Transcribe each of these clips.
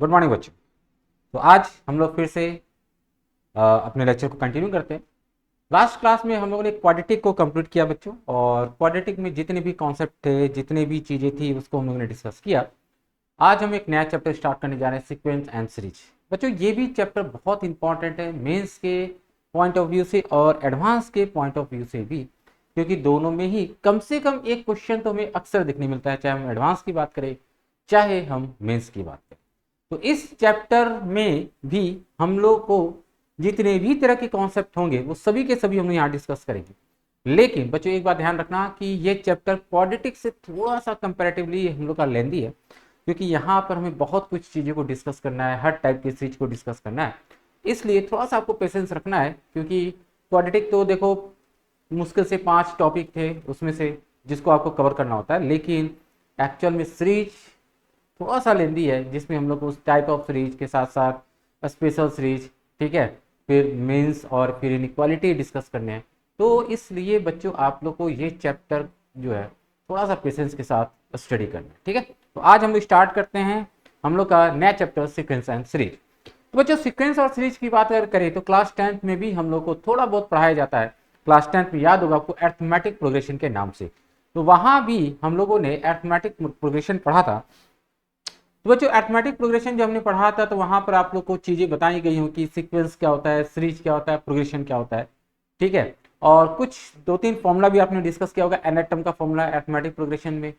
Good morning बच्चों। तो आज हम लोग फिर से अपने लेक्चर को कंटिन्यू करते हैं। लास्ट क्लास में हम लोगों ने क्वाड्रेटिक को कंप्लीट किया बच्चों, और क्वाड्रेटिक में जितने भी कॉन्सेप्ट थे, जितने भी चीज़ें थी, उसको हम लोगों ने डिस्कस किया। आज हम एक नया चैप्टर स्टार्ट करने जा रहे हैं, सीक्वेंस एंड सीरीज। बच्चों ये भी चैप्टर बहुत इंपॉर्टेंट है मेंस के पॉइंट ऑफ व्यू से और एडवांस के पॉइंट ऑफ व्यू से भी, क्योंकि दोनों में ही कम से कम एक क्वेश्चन तो हमें अक्सर दिखने मिलता है, चाहे हम एडवांस की बात करें चाहे हम मेंस की बात करें। तो इस चैप्टर में भी हम लोग को जितने भी तरह के कॉन्सेप्ट होंगे वो सभी के सभी हम यहाँ डिस्कस करेंगे। लेकिन बच्चों एक बात ध्यान रखना कि ये चैप्टर क्वाड्रेटिक से थोड़ा सा कंपैरेटिवली हम लोग का लेंदी है, क्योंकि यहाँ पर हमें बहुत कुछ चीज़ों को डिस्कस करना है, हर टाइप की चीज़ को डिस्कस करना है। इसलिए थोड़ा सा आपको पेशेंस रखना है, क्योंकि क्वाड्रेटिक तो देखो मुश्किल से 5 टॉपिक थे उसमें से जिसको आपको कवर करना होता है, लेकिन एक्चुअल में सीरीज थोड़ा सा लेंदी है, जिसमें हम लोग उस टाइप ऑफ सीरीज के साथ साथ स्पेशल सीरीज, ठीक है, फिर मीन्स और फिर इनइक्वालिटी डिस्कस करने हैं। तो इसलिए बच्चों आप लोग को ये चैप्टर जो है थोड़ा सा पेशेंस के साथ स्टडी करना है, ठीक है। तो आज हम लोग स्टार्ट करते हैं हम लोग का नया चैप्टर सीक्वेंस एंड सीरीज। तो बच्चों सीक्वेंस और सीरीज की बात अगर करें तो क्लास 10th में भी हम लोग को थोड़ा बहुत पढ़ाया जाता है। क्लास 10th में याद होगा आपको अरिथमेटिक प्रोग्रेशन के नाम से, तो वहाँ भी हम लोगों ने अरिथमेटिक प्रोग्रेशन पढ़ा था। तो बच्चों अरिथमेटिक प्रोग्रेशन जो हमने पढ़ा था तो वहां पर आप लोग को चीजें बताई गई हो कि सीक्वेंस क्या होता है, सीरीज क्या होता है, प्रोग्रेशन क्या होता है, ठीक है। और कुछ 2-3 फॉर्मूला भी आपने डिस्कस किया होगा। एनएटम का फॉर्मूला अरिथमेटिक प्रोग्रेशन में,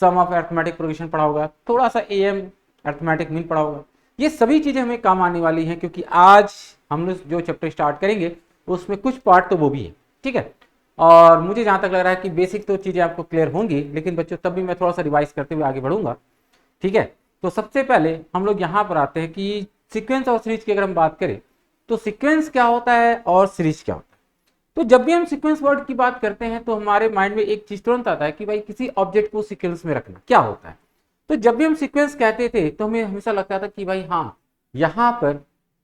सम ऑफ अरिथमेटिक प्रोग्रेशन पढ़ा होगा, थोड़ा सा एम अरिथमेटिक मीन पढ़ा होगा। ये सभी चीजें हमें काम आने वाली हैं, क्योंकि आज हम लोग जो चैप्टर स्टार्ट करेंगे उसमें कुछ पार्ट तो वो भी है, ठीक है। और मुझे जहां तक लग रहा है कि बेसिक तो चीजें आपको क्लियर होंगी, लेकिन बच्चों तब भी मैं थोड़ा सा रिवाइज करते हुए आगे बढ़ूंगा, ठीक है। तो सबसे पहले हम लोग यहाँ पर आते हैं कि सीक्वेंस और सीरीज की अगर हम बात करें तो सीक्वेंस क्या होता है और सीरीज क्या होता है। तो जब भी हम सीक्वेंस वर्ड की बात करते हैं तो हमारे माइंड में एक चीज तुरंत आता है कि भाई किसी ऑब्जेक्ट को सीक्वेंस में रखना क्या होता है। तो जब भी हम सीक्वेंस कहते थे तो हमें हमेशा लगता था कि भाई हाँ, यहाँ पर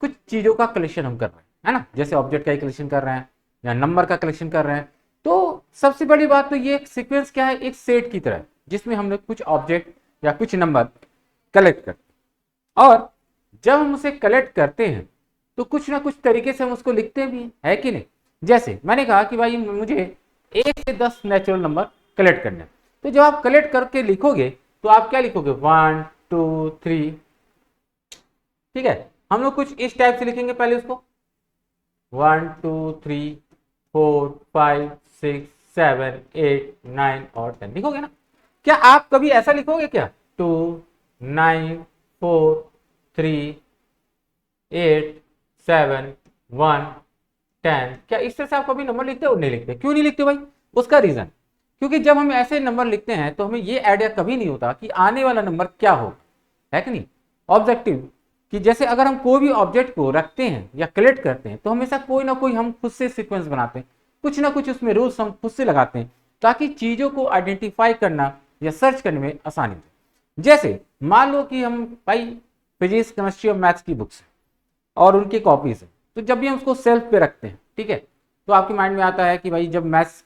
कुछ चीजों का कलेक्शन हम कर रहे हैं, है ना, जैसे ऑब्जेक्ट का कलेक्शन कर रहे हैं या नंबर का कलेक्शन कर रहे हैं। तो सबसे बड़ी बात तो ये सीक्वेंस क्या है, एक सेट की तरह है, जिसमें हम लोग कुछ ऑब्जेक्ट या कुछ नंबर कलेक्ट करते हैं। और जब हम उसे कलेक्ट करते हैं तो कुछ ना कुछ तरीके से हम उसको लिखते भी है कि नहीं। जैसे मैंने कहा कि भाई मुझे 1 से 10 नेचुरल नंबर कलेक्ट करने हैं, तो जब आप कलेक्ट करके लिखोगे तो आप क्या लिखोगे, 1 2 3, ठीक है। हम लोग कुछ इस टाइप से लिखेंगे, पहले उसको 1 2 3 4 5 6 7 8 9 और 10 लिखोगे ना। क्या आप कभी ऐसा लिखोगे क्या, 2 9 4 3 8 7 1 10, क्या इस तरह से आप कभी नंबर लिखते हो? नहीं लिखते। क्यों नहीं लिखते भाई? उसका रीजन, क्योंकि जब हम ऐसे नंबर लिखते हैं तो हमें ये आइडिया कभी नहीं होता कि आने वाला नंबर क्या हो, है कि नहीं। ऑब्जेक्टिव कि जैसे अगर हम कोई भी ऑब्जेक्ट को रखते हैं या कलेक्ट करते हैं तो हमेशा कोई ना कोई हम खुद से सीक्वेंस बनाते हैं, कुछ ना कुछ उसमें रूल्स हम खुद से लगाते हैं, ताकि चीजों को आइडेंटिफाई करना या सर्च करने में आसानी हो। जैसे मान लो कि हम भाई फिजिक्स केमिस्ट्री और मैथ्स की बुक्स और उनकी कॉपीज है, तो जब भी हम उसको सेल्फ पे रखते हैं, ठीक है, तो आपके माइंड में आता है कि भाई जब मैथ्स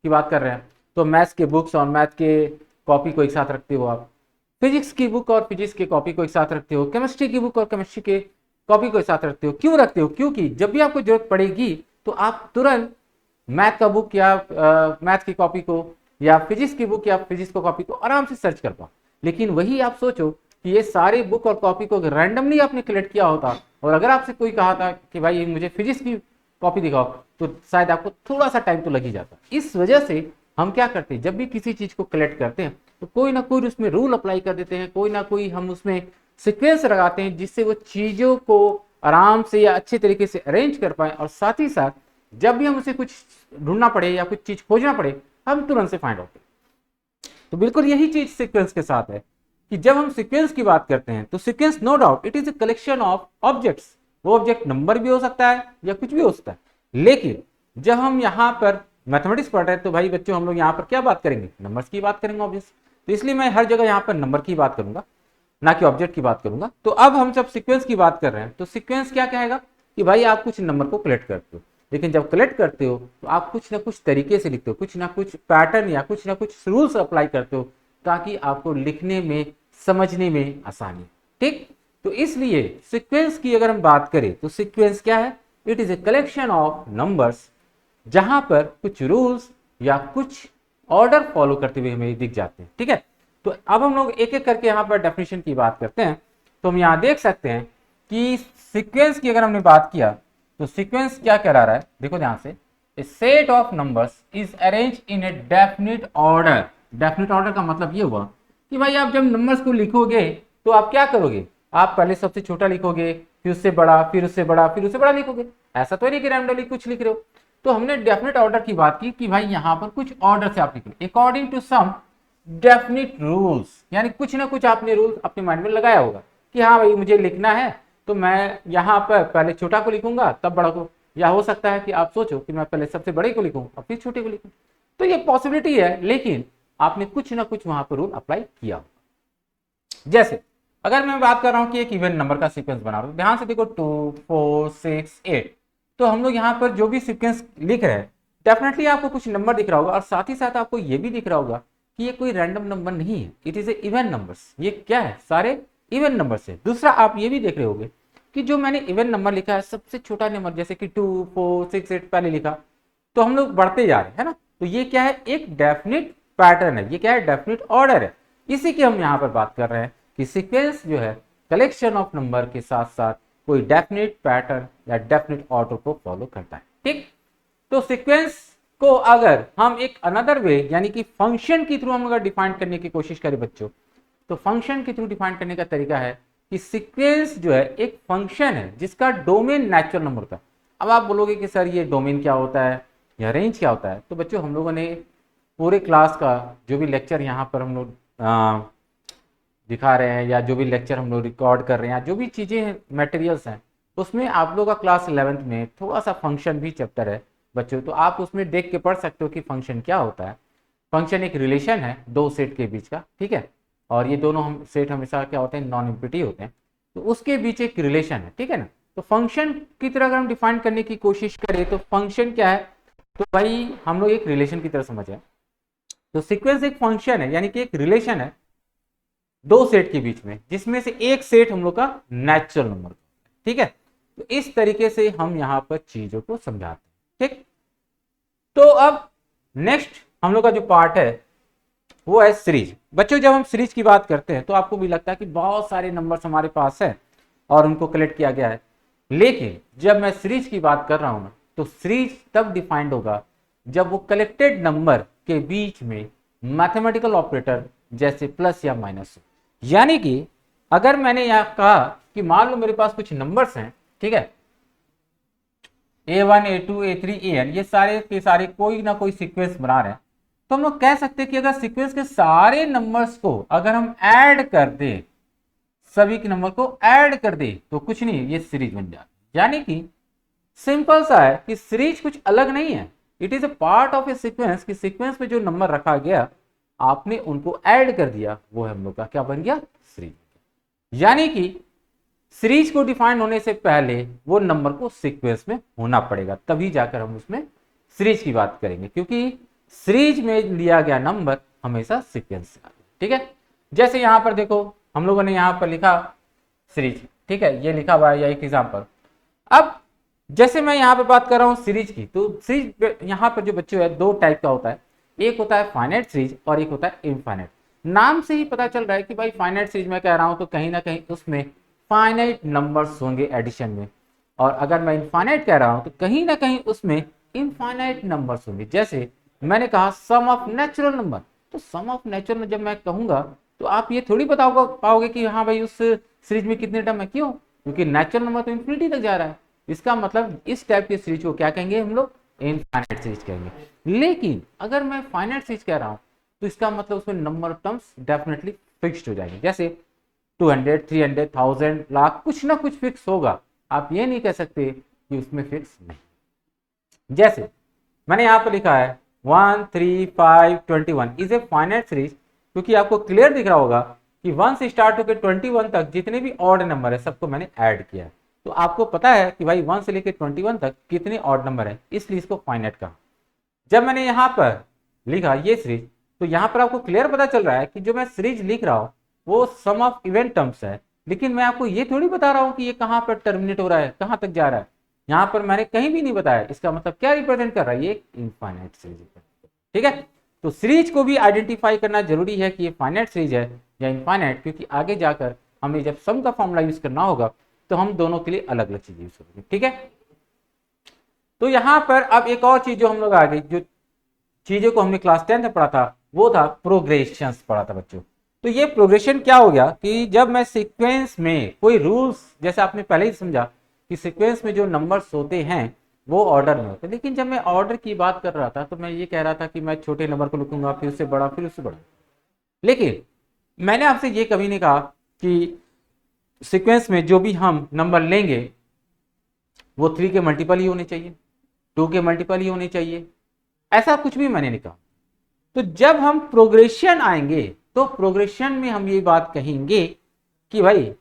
की बात कर रहे हैं तो मैथ्स के बुक्स और मैथ के कॉपी को एक साथ रखते हो, आप फिजिक्स की बुक और फिजिक्स के कॉपी को एक साथ रखते हो, केमिस्ट्री की बुक और केमिस्ट्री के कॉपी को एक साथ रखते हो। क्यों रखते हो? क्योंकि जब भी आपको जरूरत पड़ेगी तो आप तुरंत मैथ का बुक या मैथ की कॉपी को या फिजिक्स की बुक या फिजिक्स को कॉपी को आराम से सर्च कर पाओ। लेकिन वही आप सोचो कि ये सारे बुक और कॉपी को रैंडमली आपने कलेक्ट किया होता और अगर आपसे कोई कहा था कि भाई मुझे फिजिक्स की कॉपी दिखाओ, तो शायद आपको थोड़ा सा टाइम तो लग ही जाता। इस वजह से हम क्या करते हैं, जब भी किसी चीज को कलेक्ट करते हैं तो कोई ना कोई उसमें रूल अप्लाई कर देते हैं, कोई ना कोई हम उसमें सीक्वेंस लगाते हैं, जिससे वो चीजों को आराम से या अच्छे तरीके से अरेंज कर पाए, और साथ ही साथ जब भी हम उसे कुछ ढूंढना पड़े या कुछ चीज खोजना पड़े हम तुरंत से फाइंड आउट करें। तो बिल्कुल यही चीज सीक्वेंस के साथ है कि जब हम सीक्वेंस की बात करते हैं तो sequence no doubt it is a collection of objects. वो ऑब्जेक्ट नंबर भी हो सकता है या कुछ भी हो सकता है, लेकिन जब हम यहाँ पर मैथमेटिक्स पढ़ रहे हैं तो भाई बच्चों हम लोग यहाँ पर क्या बात करेंगे, नंबर्स की बात करेंगे ऑब्जेक्ट्स। तो इसलिए मैं हर जगह यहाँ पर नंबर की बात करूंगा, ना कि ऑब्जेक्ट की बात करूंगा। तो अब हम जब सीक्वेंस की बात कर रहे हैं तो सीक्वेंस क्या कहेगा कि भाई आप कुछ नंबर को कलेक्ट करते हो, लेकिन जब कलेक्ट करते हो तो आप कुछ ना कुछ तरीके से लिखते हो, कुछ ना कुछ पैटर्न या कुछ ना कुछ रूल्स अप्लाई करते हो, ताकि आपको लिखने में समझने में आसानी, ठीक। तो इसलिए सीक्वेंस की अगर हम बात करें तो सीक्वेंस क्या है, it is a collection of numbers जहां पर कुछ रूल्स या कुछ ऑर्डर फॉलो करते हुए हमें दिख जाते हैं। ठीक है, तो अब हम लोग एक एक करके यहाँ पर डेफिनेशन की बात करते हैं। तो हम यहाँ देख सकते हैं कि सीक्वेंस की अगर हमने बात किया तो सीक्वेंस क्या कह रहा है, देखो ध्यान से, a set of numbers is arrange in a definite order. Definite order का मतलब ये हुआ कि भाई आप जब नंबर्स को लिखोगे तो आप क्या करोगे, आप पहले सबसे छोटा लिखोगे, फिर उससे बड़ा, फिर उससे बड़ा, फिर उससे बड़ा लिखोगे। ऐसा तो नहीं कि रैंडमली कुछ लिख रहे हो। तो हमने डेफिनेट ऑर्डर की बात की कि भाई यहाँ पर कुछ ऑर्डर से आप लिख रहे according to some definite rules, यानी कुछ ना कुछ आपने रूल अपने माइंड में लगाया होगा कि हाँ भाई मुझे लिखना है तो मैं यहाँ पर पहले छोटा को लिखूंगा तब बड़ा को, या हो सकता है कि आप सोचो कि मैं पहले सबसे बड़े को लिखूं और फिर छोटे को लिखूं। तो ये पॉसिबिलिटी है, लेकिन आपने कुछ ना कुछ वहां पर रूल अप्लाई किया होगा। जैसे अगर मैं बात कर रहा हूं कि एक इवन नंबर का सीक्वेंस बना रहा हूं, ध्यान से देखो 2 4 6 8, तो हम लोग यहाँ पर जो भी सीक्वेंस लिख रहे हैं डेफिनेटली आपको कुछ नंबर दिख रहा होगा, और साथ ही साथ आपको ये भी दिख रहा होगा कि ये कोई रैंडम नंबर नहीं है, it is A even numbers. ये क्या है, सारे इवन नंबर्स है। दूसरा आप ये भी देख रहे होंगे कि जो मैंने इवन नंबर लिखा है सबसे छोटा नंबर, जैसे कि 2 4 6 8 पहले लिखा, तो हम लोग बढ़ते जा रहे हैं, है ना। तो ये क्या है, एक डेफिनिट पैटर्न है, ये क्या है, डेफिनिट ऑर्डर है। इसी की हम यहाँ पर बात कर रहे हैं कि सीक्वेंस जो है कलेक्शन ऑफ नंबर के साथ साथ कोई डेफिनिट पैटर्न या डेफिनिट ऑर्डर को फॉलो करता है। ठीक, तो सीक्वेंस को अगर हम एक अनदर वे यानी कि फंक्शन के थ्रू हम अगर डिफाइन करने की कोशिश करें बच्चों, तो फंक्शन के थ्रू डिफाइन करने का तरीका है कि सीक्वेंस जो है एक फंक्शन है जिसका डोमेन नेचुरल नंबर होता है। अब आप बोलोगे कि सर ये डोमेन क्या होता है या रेंज क्या होता है, तो बच्चों हम लोगों ने पूरे क्लास का जो भी लेक्चर यहाँ पर हम लोग दिखा रहे हैं या जो भी लेक्चर हम लोग रिकॉर्ड कर रहे हैं, जो भी चीज़ें मटेरियल्स हैं, उसमें आप लोग का क्लास 11th में थोड़ा सा फंक्शन भी चैप्टर है बच्चों, तो आप उसमें देख के पढ़ सकते हो कि फंक्शन क्या होता है। फंक्शन एक रिलेशन है दो सेट के बीच का, ठीक है, और ये दोनों हम सेट हमेशा क्या होते हैं, नॉन इम्पिटी होते हैं, तो उसके बीच एक रिलेशन है, ठीक है ना। तो फंक्शन की तरह अगर हम डिफाइन करने की कोशिश करें तो फंक्शन क्या है, तो भाई हम लोग एक रिलेशन की तरह समझे। तो सीक्वेंस एक फंक्शन है यानी कि एक रिलेशन है दो सेट के बीच में, जिसमें से एक सेट हम लोग का नेचुरल नंबर, ठीक है। तो इस तरीके से हम यहां पर चीजों को समझाते हैं। ठीक, तो अब नेक्स्ट हम लोग का जो पार्ट है वो है सीरीज। बच्चों जब हम सीरीज की बात करते हैं तो आपको भी लगता है कि बहुत सारे नंबर्स हमारे पास है और उनको कलेक्ट किया गया है, लेकिन जब मैं सीरीज की बात कर रहा हूं ना, तो सीरीज तब डिफाइंड होगा जब वो कलेक्टेड नंबर के बीच में मैथमेटिकल ऑपरेटर जैसे प्लस या माइनस हो। यानी कि अगर मैंने यहां कहा कि मान लो मेरे पास कुछ नंबर्स हैं, ठीक है, A1 A2 A3 AN, ये सारे के सारे कोई ना कोई सीक्वेंस बना रहे हैं, तो हम लोग कह सकते हैं कि अगर सीक्वेंस के सारे नंबर्स को अगर हम ऐड कर दें, सभी के नंबर को ऐड कर दे, तो कुछ नहीं, ये सीरीज बन जाती। यानी कि सिंपल सा है कि सीरीज कुछ अलग नहीं है, it is a part of A sequence कि सीक्वेंस में जो नंबर रखा गया आपने उनको ऐड कर दिया, वो हम लोग का क्या बन गया, सीरीज। यानी कि सीरीज को डिफाइन होने से पहले वो नंबर को सीक्वेंस में होना पड़ेगा, तभी जाकर हम उसमें सीरीज की बात करेंगे, क्योंकि सीरीज में लिया गया नंबर हमेशा सीक्वेंस से आता है। ठीक है, जैसे यहां पर देखो हम लोगों ने यहां पर लिखा सीरीज, ठीक है, ये लिखा हुआ है या एक एग्जाम्पल। अब जैसे मैं यहां पर बात कर रहा हूं सीरीज की, तो सीरीज यहां पर जो बच्चों है दो टाइप का होता है, एक होता है फाइनाइट सीरीज और एक होता है इनफाइनाइट। नाम से ही पता चल रहा है कि भाई फाइनाइट सीरीज में कह रहा हूं तो कहीं ना कहीं उसमें फाइनाइट नंबर्स होंगे एडिशन में, और अगर मैं इनफाइनाइट कह रहा हूं तो कहीं ना कहीं उसमें इनफाइनाइट नंबर्स होंगे। जैसे मैंने कहा सम ऑफ नेचुरल नंबर, तो सम ऑफ नेचुरल जब मैं कहूंगा तो आप ये थोड़ी पाओगे कि हाँ भाई उस सीरीज में कितने टर्म है, क्यों, क्योंकि नेचुरल नंबर तो इन्फिनिटी तक जा रहा है। इसका मतलब इस टाइप की सीरीज को क्या कहेंगे हम लोग, इनफाइनाइट सीरीज कहेंगे। लेकिन अगर मैं फाइनाइट सीरीज कह रहा हूं तो इसका मतलब उसमें number of terms definitely fixed हो जाएंगे, जैसे 200 300 1000 लाख, कुछ ना कुछ फिक्स होगा। आप ये नहीं कह सकते कि उसमें फिक्स नहीं। जैसे मैंने यहां पर लिखा है 1 3 5 21 इज ए फाइनाइट सीरीज, क्योंकि आपको क्लियर दिख रहा होगा कि 1 से स्टार्ट होकर 21 तक जितने भी ऑड नंबर है सबको मैंने ऐड किया है। तो आपको पता है कि भाई 1 से लेकर 21 तक कितने ऑड नंबर है, इसलिए इसको फाइनाइट कहा। जब मैंने यहां पर लिखा ये सीरीज, तो यहां पर आपको क्लियर पता चल रहा है कि जो मैं सीरीज लिख रहा हूं वो सम ऑफ इवन टर्म्स है, लेकिन मैं आपको ये थोड़ी बता रहा हूं कि ये कहां पर टर्मिनेट हो रहा है, कहां तक जा रहा है। यहां पर मैंने कहीं भी नहीं बताया। इसका मतलब क्या रिप्रेजेंट कर रहा है, ये इनफाइनाइट सीरीज। ठीक है, तो सीरीज को भी आइडेंटिफाई करना जरूरी है कि ये फाइनाइट सीरीज है या इनफाइनाइट, क्योंकि आगे जाकर हमें जब सम का फॉर्मूला यूज करना होगा तो हम दोनों के लिए अलग अलग चीजें यूज करेंगे। ठीक है, तो यहां पर अब एक और चीज जो हम लोग आ गई, जो चीजों को हमने क्लास 10 में पढ़ा था वो था प्रोग्रेशन पढ़ा था बच्चों। तो ये प्रोग्रेशन क्या हो गया कि जब मैं सीक्वेंस में कोई रूल्स, जैसे आपने पहले ही समझा कि सीक्वेंस में जो नंबर्स होते हैं वो ऑर्डर में होते हैं, लेकिन जब मैं ऑर्डर की बात कर रहा था तो मैं ये कह रहा था कि मैं छोटे नंबर को लिखूंगा, फिर उससे बड़ा, फिर उससे बड़ा। लेकिन मैंने आपसे ये कभी नहीं कहा कि सीक्वेंस में जो भी हम नंबर लेंगे वो 3 के मल्टीपल ही होने चाहिए, 2 के मल्टीपल ही होने चाहिए, ऐसा कुछ भी मैंने नहीं कहा। तो जब हम प्रोग्रेशन आएंगे तो प्रोग्रेशन में हम ये बात कहेंगे कि भाई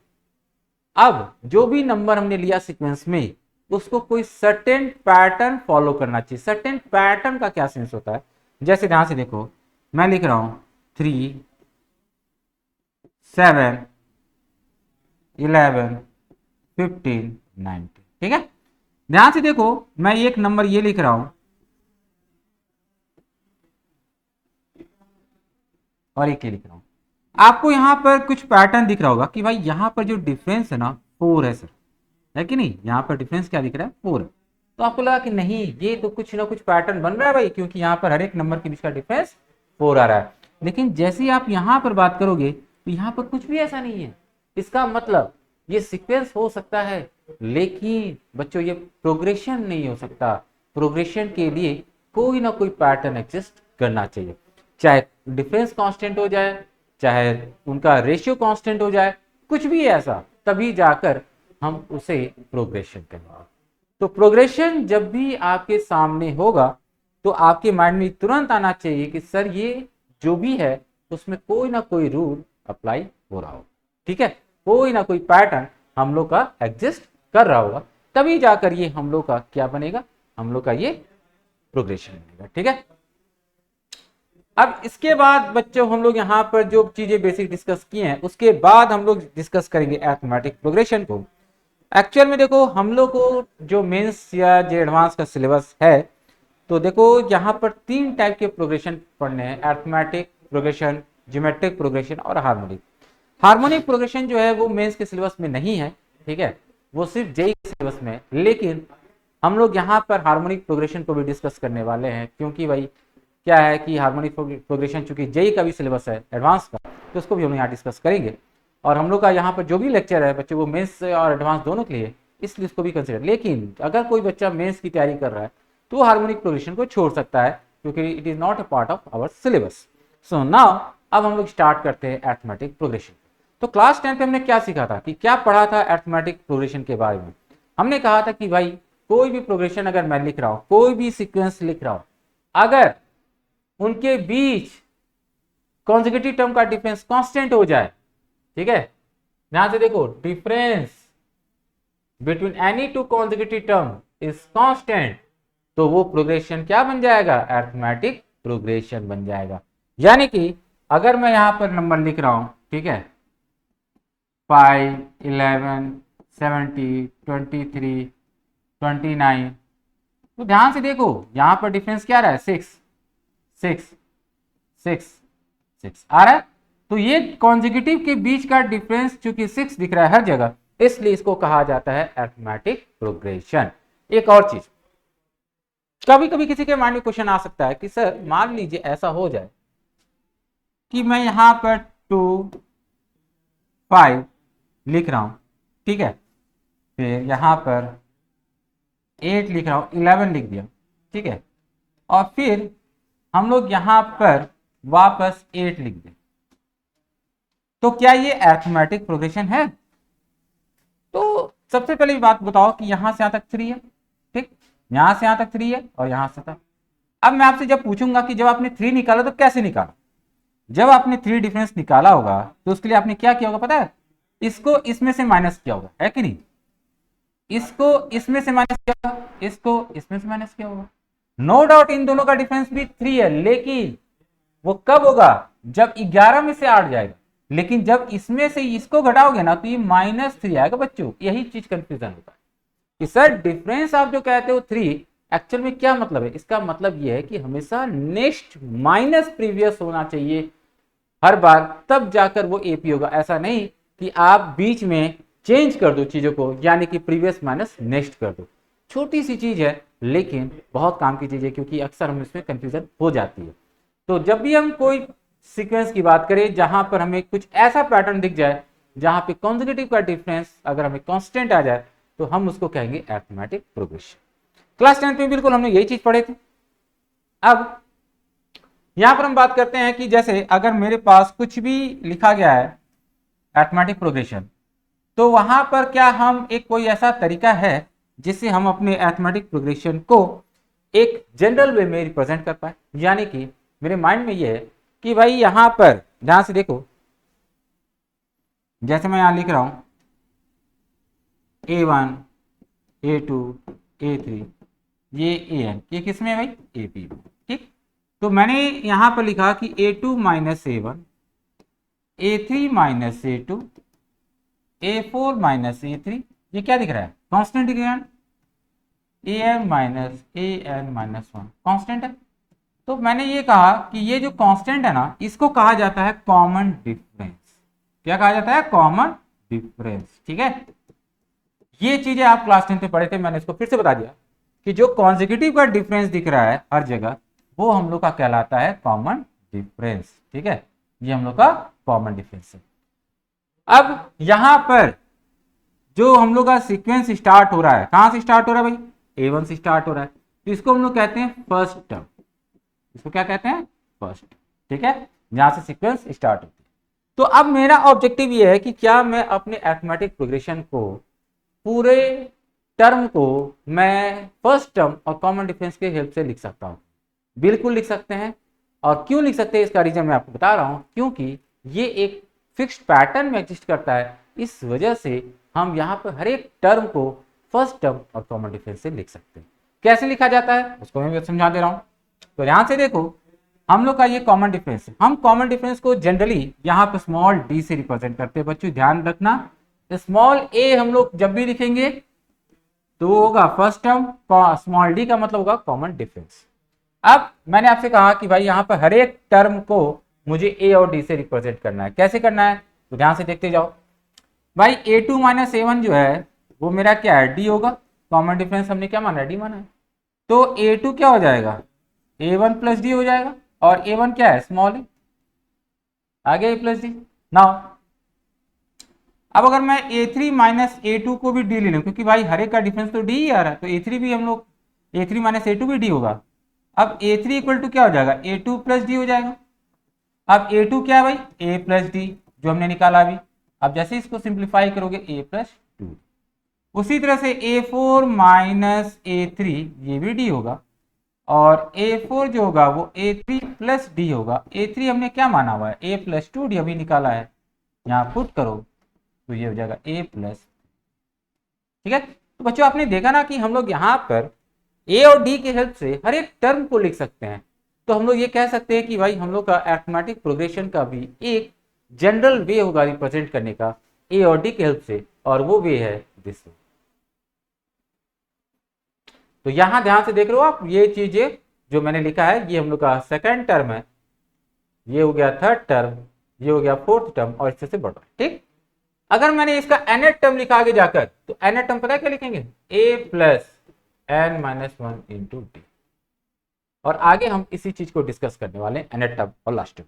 अब जो भी नंबर हमने लिया सीक्वेंस में उसको कोई सर्टेन पैटर्न फॉलो करना चाहिए। सर्टेन पैटर्न का क्या सेंस होता है, जैसे ध्यान से देखो, मैं लिख रहा हूं 3 7 11 15 19। ठीक है, ध्यान से देखो, मैं एक नंबर ये लिख रहा हूं और एक ये लिख रहा हूं। आपको यहां पर कुछ पैटर्न दिख रहा होगा कि भाई यहां पर जो डिफरेंस है ना 4 है सर, है कि नहीं। यहां पर डिफरेंस क्या दिख रहा है, 4 है। तो आपको लगा कि नहीं, ये तो कुछ ना कुछ पैटर्न बन रहा है भाई, क्योंकि यहां पर हर एक नंबर के बीच का डिफरेंस 4 आ रहा है। लेकिन जैसे ही आप यहां पर बात करोगे तो यहां पर कुछ भी ऐसा नहीं है। इसका मतलब ये सीक्वेंस हो सकता है, लेकिन बच्चों ये प्रोग्रेशन नहीं हो सकता। प्रोग्रेशन के लिए कोई ना कोई पैटर्न एग्जिस्ट करना चाहिए, चाहे डिफरेंस कांस्टेंट हो जाए, चाहे उनका रेशियो कांस्टेंट हो जाए, कुछ भी ऐसा, तभी जाकर हम उसे प्रोग्रेशन कहेंगे। तो प्रोग्रेशन जब भी आपके सामने होगा तो आपके माइंड में तुरंत आना चाहिए कि सर ये जो भी है उसमें कोई ना कोई रूल अप्लाई हो रहा हो। ठीक है, कोई ना कोई पैटर्न हम लोग का एग्जिस्ट कर रहा होगा, तभी जाकर ये हम लोग का क्या बनेगा, हम लोग का ये प्रोग्रेशन बनेगा। ठीक है, अब इसके बाद बच्चों हम लोग यहाँ पर जो चीजें बेसिक डिस्कस किए हैं उसके बाद हम लोग डिस्कस करेंगे अरिथमेटिक प्रोग्रेशन को। एक्चुअल में देखो, हम लोग को जो मेंस या जो एडवांस का सिलेबस है, तो देखो यहाँ पर 3 टाइप के प्रोग्रेशन पढ़ने हैं, अरिथमेटिक प्रोग्रेशन, ज्योमेट्रिक प्रोग्रेशन और हार्मोनिक। हार्मोनिक प्रोग्रेशन जो है वो मेंस के सिलेबस में नहीं है, ठीक है, वो सिर्फ जेई के सिलेबस में है। लेकिन हम लोग यहाँ पर हार्मोनिक प्रोग्रेशन को भी डिस्कस करने वाले हैं, क्योंकि भाई क्या है कि हार्मोनिक प्रोग्रेशन चूंकि जेई का भी सिलेबस है एडवांस का, तो उसको भी हम यहाँ डिस्कस करेंगे। और हम लोग का यहाँ पर जो भी लेक्चर है बच्चे वो मेंस और एडवांस दोनों के लिए, इसलिए उसको भी कंसिडर। लेकिन अगर कोई बच्चा मेंस की तैयारी कर रहा है तो हार्मोनिक प्रोग्रेशन को छोड़ सकता है, क्योंकि it is not a part of our syllabus. So now अब हम लोग स्टार्ट करते हैं अरिथमेटिक प्रोग्रेशन। तो क्लास 10 पे हमने क्या सीखा था, कि क्या पढ़ा था अरिथमेटिक प्रोग्रेशन के बारे में। हमने कहा था कि भाई कोई भी प्रोग्रेशन अगर मैं लिख रहा हूं, कोई भी सीक्वेंस लिख रहा हूं, अगर उनके बीच कॉन्जिक्यूटिव टर्म का डिफरेंस कांस्टेंट हो जाए, ठीक है, ध्यान से देखो, difference between any two consecutive term is constant, तो वो प्रोग्रेशन क्या बन जाएगा, अरिथमेटिक प्रोग्रेशन बन जाएगा। यानी कि अगर मैं यहां पर नंबर लिख रहा हूं, ठीक है, 5 11 70 23 29, तो ध्यान से देखो यहां पर डिफरेंस क्या रहा है, 6 6 6 6 आ रहा है। तो ये कॉन्जिक्यूटिव के बीच का डिफरेंस चूंकि 6 दिख रहा है हर जगह, इसलिए इसको कहा जाता है अरिथमेटिक प्रोग्रेशन। एक और चीज, कभी कभी किसी के माइंड में क्वेश्चन आ सकता है कि सर मान लीजिए ऐसा हो जाए कि मैं यहां पर 2 5 लिख रहा हूं, ठीक है, फिर यहां पर 8 लिख रहा हूं, 11 लिख दिया, ठीक है, और फिर हम लोग यहां पर वापस 8 लिख दें, तो क्या ये अरिथमेटिक प्रोग्रेशन है। तो सबसे पहले बात बताओ कि यहां से यहां तक 3 है, ठीक, यहां से यहां तक 3 है और यहां से तक। अब मैं आपसे जब पूछूंगा कि जब आपने 3 निकाला तो कैसे निकाला, जब आपने 3 डिफरेंस निकाला होगा तो उसके लिए आपने क्या किया होगा पता है, इसको इसमें से माइनस किया होगा, है कि नहीं, इसको इसमें से माइनस किया होगा, इसको इसमें से माइनस किया होगा। नो डाउट इन दोनों का डिफरेंस भी 3 है, लेकिन वो कब होगा, जब 11 में से 8 जाएगा। लेकिन जब इसमें से इसको घटाओगे ना तो ये -3 आएगा बच्चों। यही चीज कंफ्यूजन होता है कि सर डिफरेंस आप जो कहते हो 3, एक्चुअल में क्या मतलब है? इसका मतलब ये है कि हमेशा नेक्स्ट माइनस प्रीवियस होना चाहिए हर बार, तब जाकर वो एपी होगा। ऐसा नहीं कि आप बीच में चेंज कर दो चीजों को, यानी कि प्रीवियस माइनस नेक्स्ट कर दो। छोटी सी चीज है लेकिन बहुत काम की चीज है, क्योंकि अक्सर हम इसमें कंफ्यूजन हो जाती है। तो जब भी हम कोई सीक्वेंस की बात करें जहां पर हमें कुछ ऐसा पैटर्न दिख जाए जहां पे कॉन्जिक्यूटिव का डिफरेंस अगर हमें कांस्टेंट आ जाए तो हम उसको कहेंगे अरिथमेटिक प्रोग्रेशन। क्लास 10 में बिल्कुल हमने यही चीज पढ़े थे। अब यहां पर हम बात करते हैं कि जैसे अगर मेरे पास कुछ भी लिखा गया है अरिथमेटिक प्रोग्रेशन, तो वहां पर क्या हम एक कोई ऐसा तरीका है जिससे हम अपने अरिथमेटिक प्रोग्रेशन को एक जनरल वे में रिप्रेजेंट कर पाए? यानी कि मेरे माइंड में ये है कि भाई यहां पर ध्यान से देखो, जैसे मैं यहां लिख रहा हूं A1 A2 A3, ये AN, ये किसमें है भाई? AP में। ठीक, तो मैंने यहां पर लिखा कि A2 minus A1, A3 minus A2, A4 minus A3, ये क्या दिख रहा है? कांस्टेंट दिख रहा है। AN minus AN minus 1 constant है। तो मैंने ये कहा कि ये जो कांस्टेंट है ना, इसको कहा जाता है कॉमन डिफरेंस। क्या कहा जाता है? Common difference. ठीक है, ये चीजें आप क्लास 10 में पढ़े थे, मैंने इसको फिर से बता दिया कि जो कॉन्जिक्यूटिव का डिफरेंस दिख रहा है हर जगह, वो हम लोग का कहलाता है कॉमन डिफरेंस। ठीक है, ये हम लोग का कॉमन डिफरेंस है। अब यहां पर जो हम लोग का सीक्वेंस स्टार्ट हो रहा है, कहां से स्टार्ट हो रहा है भाई? A1 से स्टार्ट हो रहा है, तो इसको हम लोग कहते हैं फर्स्ट टर्म। इसको क्या कहते हैं? फर्स्ट। ठीक है, यहां से सीक्वेंस स्टार्ट होती है। तो अब मेरा ऑब्जेक्टिव ये है कि क्या मैं अपने अरिथमेटिक प्रोग्रेशन को, पूरे टर्म को मैं फर्स्ट टर्म और कॉमन डिफरेंस के हेल्प से लिख सकता हूं? बिल्कुल लिख सकते हैं। और क्यों लिख सकते हैं इसका रीजन मैं आपको बता रहा हूं, क्योंकि ये एक फिक्स्ड पैटर्न में एग्जिस्ट करता है। इस वजह से हम यहां पर हर एक टर्म को फर्स्ट टर्म और कॉमन डिफरेंस से लिख सकते हैं। कैसे लिखा जाता है उसको मैं समझा दे रहा हूं। तो यहां से देखो, हम लोग का ये कॉमन डिफरेंस है। हम कॉमन डिफरेंस को जनरली यहाँ पर स्मॉल डी से रिप्रेजेंट करते हैं। बच्चों ध्यान रखना, स्मॉल ए हम लोग जब भी लिखेंगे तो वो होगा फर्स्ट टर्म, स्मॉल डी का मतलब होगा कॉमन डिफरेंस। अब मैंने आपसे कहा कि भाई यहाँ पर हर एक टर्म को मुझे ए और डी से रिप्रेजेंट करना है। कैसे करना है? तो ध्यान से देखते जाओ भाई। A2 माइनस A1 जो है वो मेरा क्या है? डी होगा। कॉमन डिफरेंस हमने क्या माना है? डी माना है। तो A2 क्या हो जाएगा? A1 प्लस डी हो जाएगा। और A1 क्या है? स्मॉल ए। आगे A प्लस डी। नाउ अब अगर मैं A3 माइनस A2 को भी डी ले लूं, क्योंकि भाई हर एक का डिफरेंस तो डी ही आ रहा है, तो A3 भी हम लोग A3 माइनस A2 भी डी होगा। अब A3 इक्वल टू क्या हो जाएगा? A2 प्लस डी हो जाएगा। अब A2 क्या है भाई? A प्लस डी, जो हमने निकाला अभी। अब जैसे इसको सिंप्लीफाई करोगे A प्लस 2। उसी तरह से A4 माइनस A3 ये भी डी होगा। और A4 जो होगा वो A3 प्लस डी होगा। A3 हमने क्या माना हुआ है? A प्लस 2 डी अभी निकाला है। यहाँ पुट करो तो ये हो जाएगा A प्लस। ठीक है, तो बच्चों आपने देखा ना कि हम लोग यहाँ पर A और D की हेल्प से हर एक टर्म को लिख सकते हैं। तो हम लोग ये कह सकते हैं कि भाई हम लोग का अरिथमेटिक प्रोग्रेशन का भी एक जनरल वे होगा रिप्रेजेंट करने का A और D की हेल्प से, और वो वे है दिस। तो यहां ध्यान से देख रहे हो आप, ये चीजें जो मैंने लिखा है ये हम लोग का सेकंड टर्म है, ये हो गया थर्ड टर्म, ये हो गया फोर्थ टर्म, और इससे बढ़ रहा है। ठीक, अगर मैंने इसका nth टर्म लिखा आगे जाकर, तो nth टर्म पता है क्या लिखेंगे? A plus n minus 1 into D. और आगे हम इसी चीज को डिस्कस करने वाले हैं, nth टर्म और लास्ट टर्म।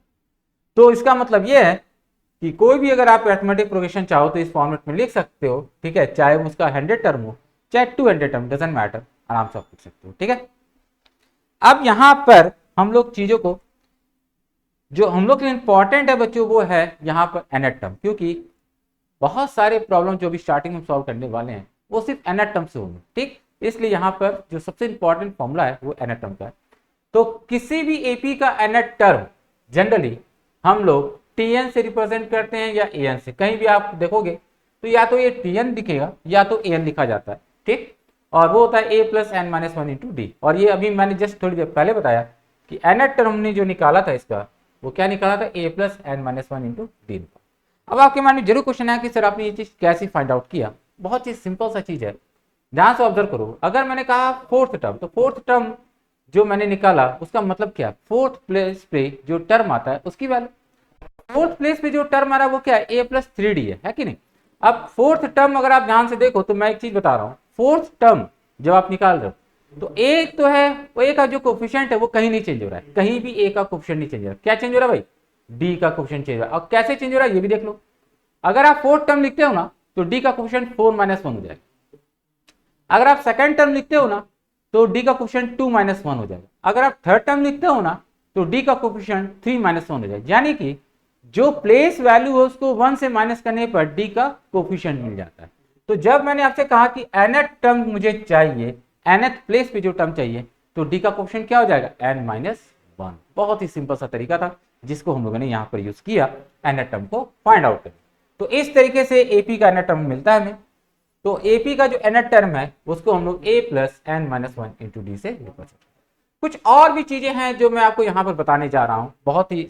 तो इसका मतलब ये है कि कोई भी अगर आप अरिथमेटिक प्रोग्रेशन चाहो तो इस फॉर्मेट में लिख सकते हो। ठीक है, चाहे उसका 100 टर्म हो चाहे 200 टर्म, डजंट मैटर, आराम से आप लिख सकते हो। ठीक है, अब यहां पर हम लोग चीजों को, जो हम लोग के लिए इंपॉर्टेंट है बच्चों, वो है यहाँ पर nth टर्म, क्योंकि बहुत सारे प्रॉब्लम जो भी स्टार्टिंग में सॉल्व करने वाले हैं वो सिर्फ nth टर्म से होंगे। ठीक, इसलिए यहाँ पर जो सबसे इंपॉर्टेंट फॉर्मूला है वो nth टर्म का है। तो किसी भी एपी का nth टर्म जनरली हम लोग tn से रिप्रेजेंट करते हैं या an से। कहीं भी आप देखोगे तो या तो ये tn दिखेगा या तो an लिखा जाता है। ठीक, और वो होता है a plus n minus 1 into D. और ये अभी मैंने जस्ट थोड़ी देर पहले बताया कि nth टर्म हमने जो निकाला था इसका, वो क्या निकाला था? a plus n minus 1 into D. अब आपके माइंड में जरूर क्वेश्चन है कि सर आपने ये चीज कैसे फाइंड आउट किया। बहुत ही सिंपल सा चीज है, ध्यान से ऑब्जर्व करो। अगर मैंने कहा फोर्थ टर्म, तो फोर्थ टर्म जो मैंने निकाला उसका मतलब क्या, फोर्थ प्लेस पे जो टर्म आता है उसकी वैल्यू। फोर्थ प्लेस पे जो टर्म आ रहा है वो क्या है, a प्लस 3d है कि नहीं। अब फोर्थ टर्म अगर आप ध्यान से देखो तो मैं एक चीज बता रहा हूं, फोर्थ टर्म जब आप निकाल रहे हो तो ए तो है, वो ए का जो कोफिशिएंट है वो कहीं नहीं चेंज हो रहा है, कहीं भी ए का कोफिशिएंट नहीं चेंज हो रहा है। क्या चेंज हो रहा है भाई, डी का कोफिशिएंट चेंज हो रहा है। और कैसे चेंज हो रहा है ये भी देख लो। अगर आप फोर्थ टर्म लिखते हो ना तो डी का कोफिशिएंट 4 माइनस 1 हो जाएगा। अगर आप सेकंड टर्म लिखते हो ना तो डी का कोफिशिएंट 2 माइनस 1 हो जाएगा। अगर आप थर्ड टर्म लिखते हो ना तो डी का कोफिशिएंट 3 माइनस 1 हो जाएगा। यानी कि जो प्लेस वैल्यू है उसको 1 से माइनस करने पर डी का कोफिशिएंट मिल जाता है। तो जब मैंने आपसे कहा कि nth टर्म मुझे चाहिए, nth प्लेस पे जो टर्म चाहिए, तो डी का कोफिशिएंट क्या हो जाएगा, n माइनस 1। बहुत ही सिंपल सा तरीका था जिसको हम लोगों ने यहाँ पर यूज किया nth टर्म को फाइंड आउट करने। तो इस तरीके से एपी का nth टर्म मिलता है हमें। तो एपी का जो nth टर्म है उसको हम लोग a plus n minus 1 into d से रिप्रेजेंट। कुछ और भी चीजें हैं जो मैं आपको यहाँ पर बताने जा रहा हूँ, बहुत ही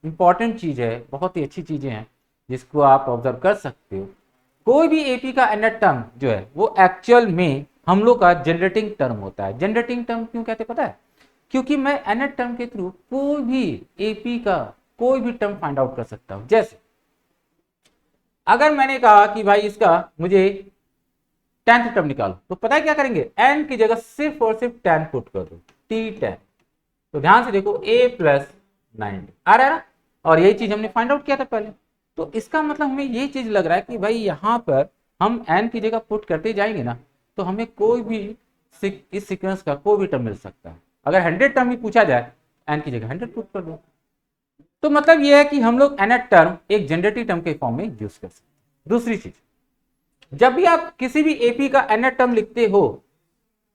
इंपॉर्टेंट चीज है, बहुत ही अच्छी चीजें हैं जिसको आप ऑब्जर्व कर सकते हो। कोई भी एपी का nth टर्म जो है वो एक्चुअल में हम लोग का जनरेटिंग टर्म होता है। जनरेटिंग टर्म क्यों कहते पता है, क्योंकि मैं nth टर्म के थ्रू कोई भी एपी का कोई भी टर्म फाइंड आउट कर सकता हूं। जैसे अगर मैंने कहा कि भाई इसका मुझे 10th टर्म निकालो, तो पता है क्या करेंगे, n की जगह सिर्फ और सिर्फ 10 पुट कर दो, t10। तो ध्यान से देखो a प्लस 90 आ रहा है ना, और यही चीज हमने फाइंड आउट किया था पहले। तो इसका मतलब हमें ये चीज लग रहा है कि भाई यहाँ पर हम n की जगह पुट करते जाएंगे ना तो हमें कोई भी इस सीक्वेंस का कोई भी टर्म मिल सकता है। अगर 100 टर्म भी पूछा जाए n की जगह 100 पुट कर दो। तो मतलब ये है कि हम लोग nth टर्म एक जनरेटिव टर्म के फॉर्म में यूज कर सकते हैं। दूसरी चीज, जब भी आप किसी भी एपी का nth टर्म लिखते हो,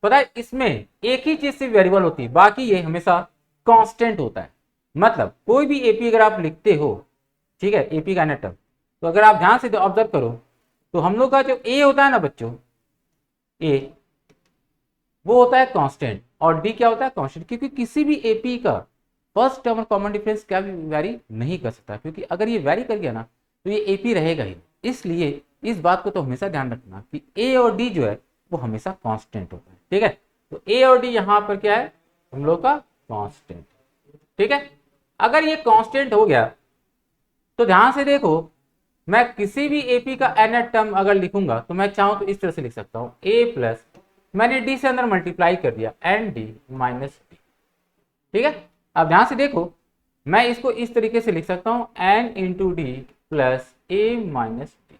पता है इसमें एक ही चीज से वेरिएबल होती है, बाकी ये हमेशा कांस्टेंट होता है। मतलब कोई भी एपी अगर आप लिखते हो, ठीक है, एपी का nth टर्म, तो अगर आप ध्यान से ऑब्जर्व करो तो हम लोग का जो ए होता है ना बच्चों, ए वो होता है कांस्टेंट और डी क्या होता है कांस्टेंट। क्योंकि किसी भी एपी का फर्स्ट टर्म और कॉमन डिफरेंस क्या भी वैरी नहीं कर सकता, क्योंकि अगर ये वैरी कर गया ना तो ये एपी रहेगा ही। इसलिए इस बात को तो हमेशा ध्यान रखना कि ए और डी जो है वो हमेशा कांस्टेंट होता है, ठीक है। तो ए और डी यहाँ पर क्या है, हम लोग का कांस्टेंट, ठीक है। अगर ये कांस्टेंट हो गया तो ध्यान से देखो, मैं किसी भी एपी का nth टर्म अगर लिखूंगा तो मैं चाहूं तो इस तरह से लिख सकता हूं, a प्लस मैंने डी से अंदर मल्टीप्लाई कर दिया एन डी माइनस डी, ठीक है। अब ध्यान से देखो, मैं इसको इस तरीके से लिख सकता हूं एन इंटू डी प्लस ए माइनस डी,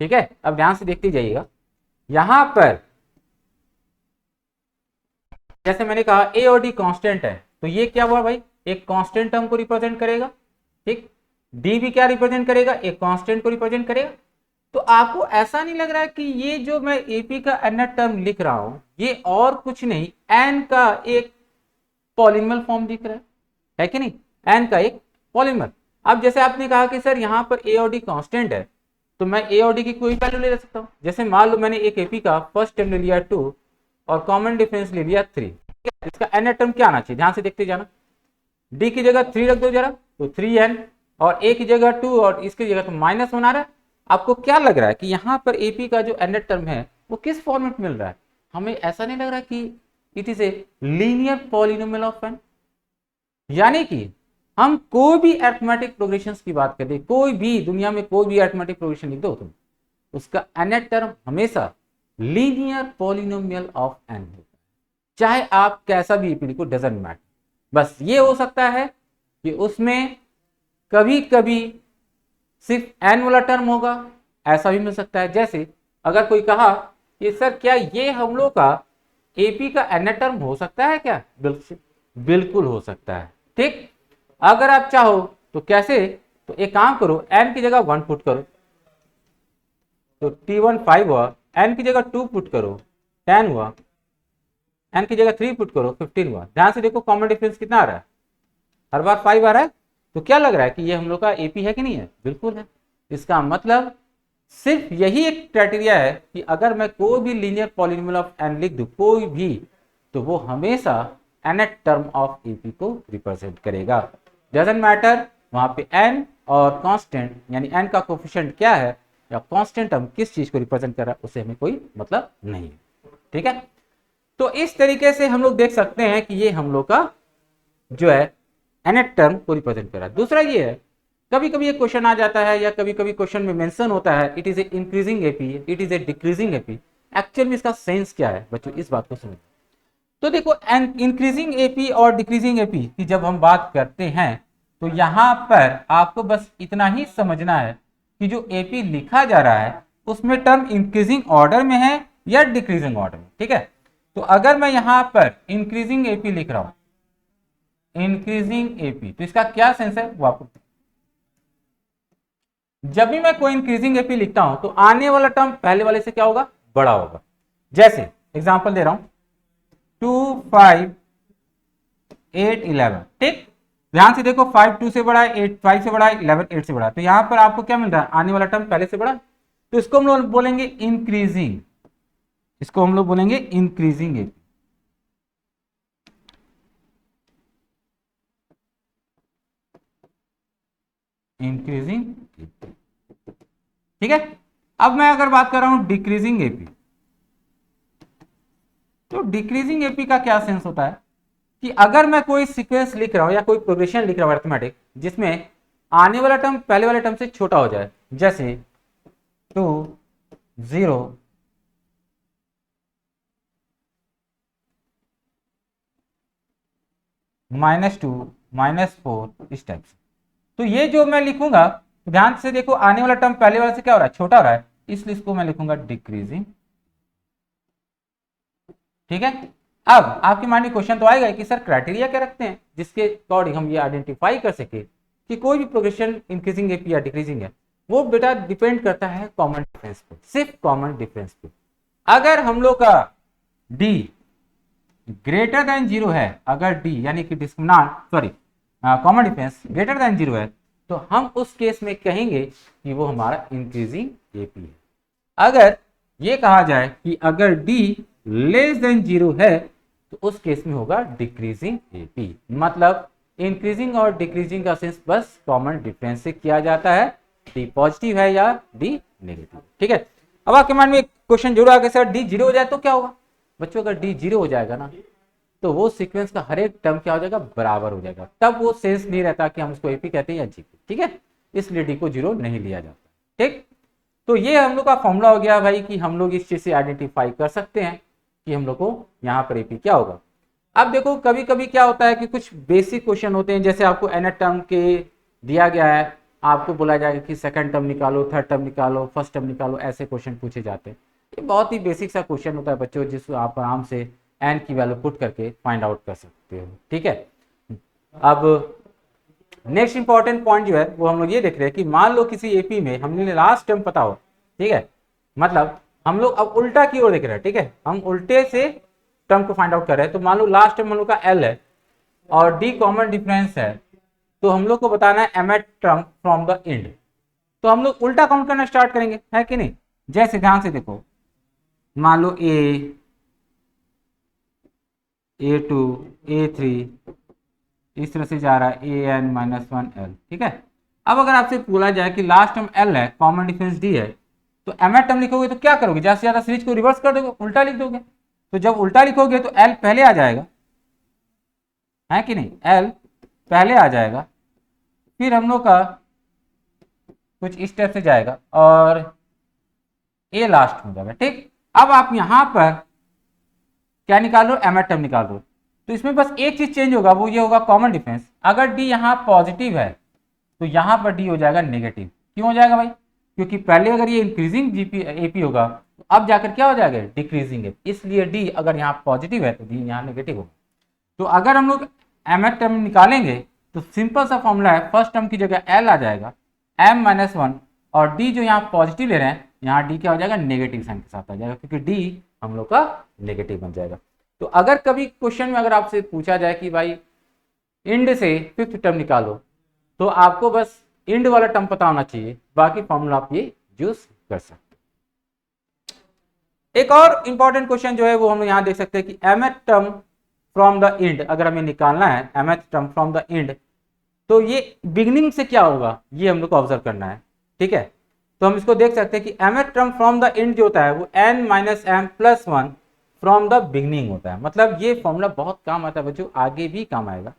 ठीक है। अब ध्यान से देखते जाइएगा, यहां पर जैसे मैंने कहा ए और डी कांस्टेंट है, तो ये क्या हुआ भाई, एक कांस्टेंट टर्म को रिप्रेजेंट करेगा, ठीक। डी भी क्या रिप्रेजेंट करेगा, एक कांस्टेंट को रिप्रेजेंट करेगा। तो आपको ऐसा नहीं लग रहा है कि ये जो मैं एपी का nth टर्म लिख रहा हूं ये और कुछ नहीं एन का एक पॉलिनोमियल फॉर्म दिख रहा है कि नहीं, एन का एक पॉलिनोमियल। अब जैसे आपने कहा कि सर यहाँ पर ए और डी कांस्टेंट है, तो मैं ए और डी की कोई वैल्यू ले सकता हूँ। जैसे मान लो मैंने एक एपी का फर्स्ट टर्म ले लिया 2 और कॉमन डिफरेंस ले लिया 3, इसका nth टर्म क्या आना चाहिए, ध्यान से देखते जाना। डी की जगह 3 रख दो जरा, तो 3n, और ए की जगह 2 और इसकी जगह तो -1 आ रहा है। आपको क्या लग रहा है कि यहाँ पर एपी का जो nth टर्म है वो किस फॉर्मेट मिल रहा है, हमें ऐसा नहीं लग रहा कि it is a linear polynomial of n। यानी कि हम कोई भी अरिथमेटिक प्रोग्रेशंस की बात करें, कोई भी दुनिया में कोई भी अरिथमेटिक प्रोग्रेशन लिख दो तुम, उसका nth टर्म हमेशा लीनियर पॉलिनोमियल ऑफ n होता है, चाहे आप कैसा भी एपी लिखो, डजंट मैटर। बस ये हो सकता है कि उसमें कभी कभी सिर्फ n वाला टर्म होगा, ऐसा भी मिल सकता है। जैसे अगर कोई कहा कि सर क्या ये हम लोग का एपी का nth टर्म हो सकता है क्या, बिल्कुल हो सकता है, ठीक। अगर आप चाहो तो कैसे, तो एक काम करो, n की जगह 1 पुट करो तो t1 5 हुआ, n की जगह 2 पुट करो 10 हुआ, n की जगह 3 पुट करो 15 हुआ। ध्यान से देखो कॉमन डिफरेंस कितना आ रहा है, हर बार 5 आ रहा है। तो क्या लग रहा है कि ये हम लोग का एपी है कि नहीं है, बिल्कुल है। इसका मतलब सिर्फ यही एक क्राइटेरिया है कि अगर मैं कोई भी लीनियर पॉलिनोमियल ऑफ n लिख दूं कोई भी, तो वो हमेशा nth टर्म ऑफ एपी को रिप्रेजेंट करेगा, डजंट मैटर वहां पे n और कांस्टेंट यानी n का कोफिशिएंट क्या है या कांस्टेंट टर्म किस चीज को रिप्रेजेंट कर रहा है उससे हमें कोई मतलब नहीं है। ठीक है, तो इस तरीके से हम लोग देख सकते हैं कि ये हम लोग का जो है nth टर्म को रिप्रेजेंट कर रहा है। दूसरा ये है, कभी कभी एक क्वेश्चन आ जाता है या कभी कभी क्वेश्चन में मेंशन होता है it is A increasing AP, it is A decreasing AP. Actual में इसका सेंस क्या है बच्चों, इस बात को समझो। तो देखो इंक्रीजिंग एपी और डिक्रीजिंग एपी की जब हम बात करते हैं तो यहां पर आपको बस इतना ही समझना है कि जो एपी लिखा जा रहा है उसमें टर्म इंक्रीजिंग ऑर्डर में है या डिक्रीजिंग ऑर्डर में। ठीक है, तो अगर मैं यहां पर इंक्रीजिंग एपी लिख रहा हूं, इंक्रीजिंग एपी, तो इसका क्या सेंस है वो आपको, जब भी मैं कोई इंक्रीजिंग एपी लिखता हूं तो आने वाला टर्म पहले वाले से क्या होगा, बड़ा होगा। जैसे एग्जांपल दे रहा हूं 2 5 8 11। ठीक, ध्यान से देखो 5 2 से बड़ा है, 8 5 से बड़ा है, 11 8 से बड़ा है। तो यहां पर आपको क्या मिल रहा है, आने वाला टर्म पहले से बड़ा, तो इसको हम लोग बोलेंगे इंक्रीजिंग, इसको हम लोग बोलेंगे इंक्रीजिंग एपी। Increasing AP. ठीक है, अब मैं अगर बात कर रहा हूं डिक्रीजिंग एपी, तो डिक्रीजिंग एपी का क्या सेंस होता है कि अगर मैं कोई सीक्वेंस लिख रहा हूं या कोई प्रोग्रेशन लिख रहा हूं अरिथमेटिक जिसमें आने वाला टर्म पहले वाले टर्म से छोटा हो जाए, जैसे 2 0 -2 -4 इस टाइप से, तो ये जो मैं लिखूंगा तो ध्यान से देखो आने वाला टर्म पहले वाले से क्या हो रहा है, छोटा हो रहा है, इसलिए इसको मैं लिखूंगा डिक्रीजिंग। ठीक है, अब आपके माइंड में क्वेश्चन तो आएगा कि सर क्राइटेरिया क्या रखते हैं जिसके अकॉर्डिंग हम ये आइडेंटिफाई कर सके कि कोई भी प्रोग्रेशन इंक्रीजिंग एपी या डिक्रीजिंग है। वो बेटा डिपेंड करता है कॉमन डिफरेंस पे, सिर्फ कॉमन डिफरेंस पे। अगर हम लोग का डी ग्रेटर देन 0 है, अगर डी यानी कि discriminant sorry common difference greater than 0 है, तो हम उस केस में कहेंगे कि वो हमारा इंक्रीजिंग एपी है। अगर ये कहा जाए कि अगर डी लेस देन 0 है तो उस केस में होगा डिक्रीजिंग एपी। मतलब इंक्रीजिंग और डिक्रीजिंग का सेंस बस कॉमन डिफरेंस से किया जाता है, डी पॉजिटिव है या डी नेगेटिव। ठीक है, अब आपके माइंड में क्वेश्चन जरूर आ गया सर डी 0 हो जाए तो क्या होगा। बच्चों अगर डी 0 हो जाएगा ना तो वो सीक्वेंस का हर एक टर्म क्या हो जाएगा, बराबर हो जाएगा, तब वो सेंस नहीं रहता कि हम उसको एपी कहते हैं या जीपी। ठीक है, इसलिए डी को 0 नहीं लिया जाता। ठीक, तो ये हम लोग का फॉर्मूला हो गया भाई कि हम लोग इस चीज से आइडेंटिफाई कर सकते हैं कि हम लोग को यहाँ पर एपी क्या होगा। अब देखो कभी कभी क्या होता है कि कुछ बेसिक क्वेश्चन होते हैं, जैसे आपको nth टर्म के दिया गया है, आपको बोला जाएगा कि सेकंड टर्म निकालो, थर्ड टर्म निकालो, फर्स्ट टर्म निकालो, ऐसे क्वेश्चन पूछे जाते हैं। ये बहुत ही बेसिक सा क्वेश्चन होता है बच्चों, जिसको आप आराम से n की वैल्यू पुट करके फाइंड आउट कर सकते हो। ठीक है, अब नेक्स्ट इंपॉर्टेंट पॉइंट जो है वो हम लोग ये देख रहे हैं कि मान लो किसी एपी में हमने लास्ट टर्म पता हो। ठीक है, मतलब हम लोग अब उल्टा की ओर देख रहे हैं। ठीक है, हम उल्टे से टर्म को फाइंड आउट कर रहे हैं। तो मान लो लास्ट टर्म हम लोग का एल है और डी कॉमन डिफरेंस है, तो हम लोग को बताना है mth term from the and. तो हम लोग उल्टा काउंट करना स्टार्ट करेंगे, है कि नहीं। जैसे ध्यान से देखो, मान लो A2 A3 इस तरह से जा रहा है an-1l। ठीक है, अब अगर आपसे बोला जाए कि लास्ट टर्म l है, कॉमन डिफरेंस d है, तो mth टर्म लिखोगे तो क्या करोगे, ज्यादा से ज्यादा सीरीज को रिवर्स कर दोगे, उल्टा लिख दोगे। तो जब उल्टा लिखोगे तो l पहले आ जाएगा, है कि नहीं, l पहले आ जाएगा, फिर हम लोग का कुछ इस टाइप से जाएगा और a लास्ट हो जाएगा। ठीक, अब आप यहां पर क्या निकाल लो, mth टर्म निकाल दो। तो इसमें बस एक चीज चेंज होगा, वो ये होगा कॉमन डिफरेंस। अगर डी यहाँ पॉजिटिव है तो यहाँ पर डी हो जाएगा नेगेटिव। क्यों हो जाएगा भाई, क्योंकि पहले अगर ये इंक्रीजिंग जीपी एपी होगा तो अब जाकर क्या हो जाएगा, डिक्रीजिंग है, इसलिए डी अगर यहाँ पॉजिटिव है तो डी यहाँ नेगेटिव होगा। तो अगर हम लोग mth टर्म निकालेंगे तो सिंपल सा फॉर्मूला है, फर्स्ट टर्म की जगह l आ जाएगा m-1 और d जो यहाँ पॉजिटिव ले रहे हैं, यहाँ d क्या हो जाएगा, नेगेटिव साइन के साथ आ जाएगा, क्योंकि d हम लोग का नेगेटिव बन जाएगा। तो अगर कभी क्वेश्चन में अगर आपसे पूछा जाए कि भाई इंड से फिफ्थ टर्म निकालो, तो आपको बस इंड वाला टर्म पता होना चाहिए, बाकी फॉर्मूला आप ये यूज कर सकते हैं। एक और इंपॉर्टेंट क्वेश्चन जो है वो हम यहाँ देख सकते हैं कि mth term from the end, अगर हमें निकालना है mth term from the end, तो ये बिगनिंग से क्या होगा ये हम लोग को ऑब्जर्व करना है, ठीक है। तो हम इसको देख सकते हैं कि mth term from the end जो होता है वो n minus m plus one from the beginning होता है। मतलब ये फॉर्मूला बहुत काम आता है बच्चों, आगे भी काम आएगा।